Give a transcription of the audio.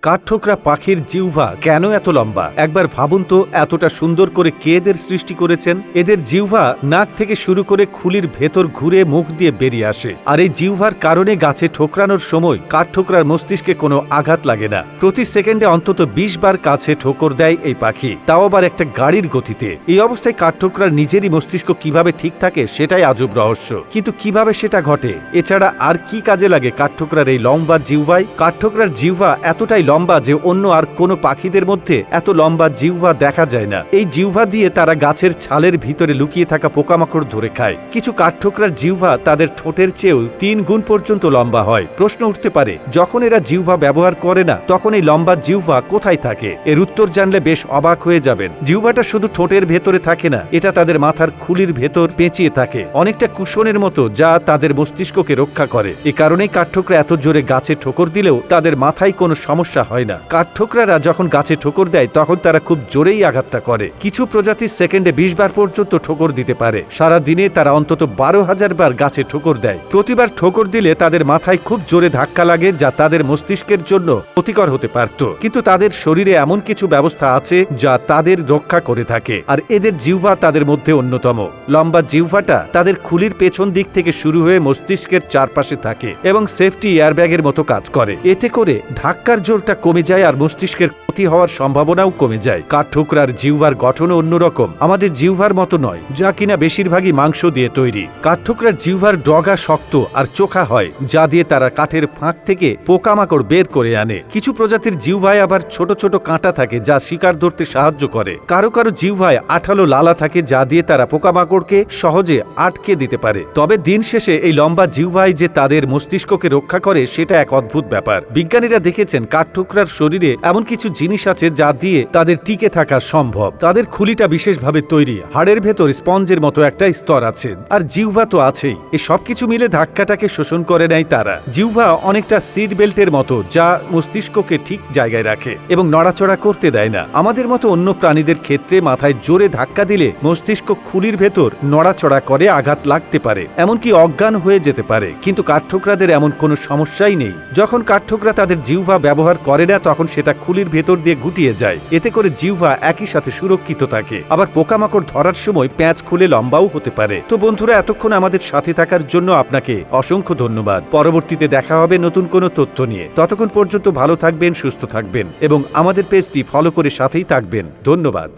কাঠঠোকরা পাখির জিহ্বা কেন এত লম্বা? একবার ভাবুন তো, এতটা সুন্দর করে কে এদের সৃষ্টি করেছেন? এদের জিহ্বা নাক থেকে শুরু করে খুলির ভেতর ঘুরে মুখ দিয়ে বেরিয়ে আসে, আর এই জিহ্বার কারণে গাছে ঠোকরানোর সময় কাঠঠোকরার মস্তিষ্কে কোনো আঘাত লাগে না। প্রতি সেকেন্ডে অন্তত 20 বার কাছে ঠোকর দেয় এই পাখি, তাও আবার একটা গাড়ির গতিতে। এই অবস্থায় কাঠঠোকরার নিজেরই মস্তিষ্ক কিভাবে ঠিক থাকে সেটাই আজব রহস্য। কিন্তু কিভাবে সেটা ঘটে? এছাড়া আর কি কাজে লাগে কাঠঠোকরার এই লম্বা জিহ্বায়? কাঠঠোকরার জিহ্বা এতটাই লম্বা যে অন্য আর কোনো পাখিদের মধ্যে এত লম্বা জিহ্বা দেখা যায় না। এই জিহ্বা দিয়ে তারা গাছের ছালের ভিতরে লুকিয়ে থাকা পোকামাকড় ধরে খায়। কিছু কাঠঠোকরার জিহ্বা তাদের ঠোঁটের চেয়েও 3 গুণ পর্যন্ত লম্বা হয়। প্রশ্ন উঠতে পারে, যখন এরা জিহ্বা ব্যবহার করে না তখন এই লম্বা জিহ্বা কোথায় থাকে? এর উত্তর জানলে বেশ অবাক হয়ে যাবেন। জিহ্বাটা শুধু ঠোঁটের ভেতরে থাকে না, এটা তাদের মাথার খুলির ভেতর পেঁচিয়ে থাকে, অনেকটা কুশনের মতো, যা তাদের মস্তিষ্ককে রক্ষা করে। এ কারণেই কাঠঠোকরা এত জোরে গাছে ঠোকর দিলেও তাদের মাথায় কোনো সমস্যা হয় না। কাঠঠোকরারা যখন গাছে ঠোকর দেয় তখন তারা খুব জোরেই আঘাতটা করে। কিছু প্রজাতির সেকেন্ডে 20 বার পর্যন্ত ঠোকর দিতে পারে। সারা দিনে তারা অন্তত 12,000 বার গাছে ঠোকর দেয়। প্রতিবার ঠোকর দিলে তাদের মাথায় খুব জোরে ধাক্কা লাগে, যা তাদের মস্তিষ্কের জন্য ক্ষতিকর হতে পারত। কিন্তু তাদের শরীরে এমন কিছু ব্যবস্থা আছে যা তাদের রক্ষা করে থাকে, আর এদের জিহ্বা তাদের মধ্যে অন্যতম। লম্বা জিহ্বাটা তাদের খুলির পেছন দিক থেকে শুরু হয়ে মস্তিষ্কের চারপাশে থাকে এবং সেফটি এয়ারব্যাগের মতো কাজ করে। এতে করে ধাক্কার জোরটা কমে যায় আর মস্তিষ্কের ক্ষতি হওয়ার সম্ভাবনাও কমে যায়। কাঠঠোকরার জিহ্বার গঠনও অন্যরকম, আমাদের জিহ্বার মতো নয়, যা কিনা বেশিরভাগই মাংস দিয়ে তৈরি। কাঠঠোকরার জিহ্বার ডগা শক্ত আর চোখা হয়, যা দিয়ে তারা কাঠের ফাঁক থেকে পোকামাকড় বের করে আনে। কিছু প্রজাতির জিহ্বায় আবার ছোট ছোট কাঁটা থাকে, যা শিকার ধরতে সাহায্য করে। কারো কারো জিহ্বায় আঠালো লালা থাকে, যা দিয়ে তারা পোকামাকড়কে সহজে আটকে দিতে পারে। তবে দিন শেষে এই লম্বা জিহ্বায় যে তাদের মস্তিষ্ককে রক্ষা করে সেটা এক অদ্ভুত ব্যাপার। বিজ্ঞানীরা দেখেছেন কাঠঠোকরার শরীরে এমন কিছু জিনিস আছে যা দিয়ে তাদের টিকে থাকা সম্ভব। তাদের খুলিটা বিশেষভাবে তৈরি, হাড়ের ভেতর স্পঞ্জের মতো একটা স্তর আছে, আর জিহ্বা তো আছেই। এই সবকিছু মিলে ধাক্কাটাকে শোষণ করে নেয় তারা। জিহ্বা অনেকটা সিট বেল্টের মতো, যা মস্তিষ্ককে ঠিক জায়গায় রাখে এবং নড়াচড়া করতে দেয় না। আমাদের মতো অন্য প্রাণীদের ক্ষেত্রে মাথায় জোরে ধাক্কা দিলে মস্তিষ্ক খুলির ভেতর নড়াচড়া করে, আঘাত লাগতে পারে, এমনকি অজ্ঞান হয়ে যেতে পারে। কিন্তু কাঠঠোকরাদের এমন কোনো সমস্যাই নেই। যখন কাঠঠোকরা তাদের জিহ্বা ব্যবহার করে না তখন সেটা খুলির ভেতর দিয়ে গুটিয়ে যায়। এতে করে জিহ্বা একই সাথে সুরক্ষিত থাকে। আবার পোকামাকড় ধরার সময় প্যাঁচ খুলে লম্বাও হতে পারে। তো বন্ধুরা, এতক্ষণ আমাদের সাথে থাকার জন্য আপনাকে অসংখ্য ধন্যবাদ। পরবর্তীতে দেখা হবে নতুন কোনো তথ্য নিয়ে। ততক্ষণ পর্যন্ত ভালো থাকবেন, সুস্থ থাকবেন এবং আমাদের পেজটি ফলো করে সাথেই থাকবেন। ধন্যবাদ।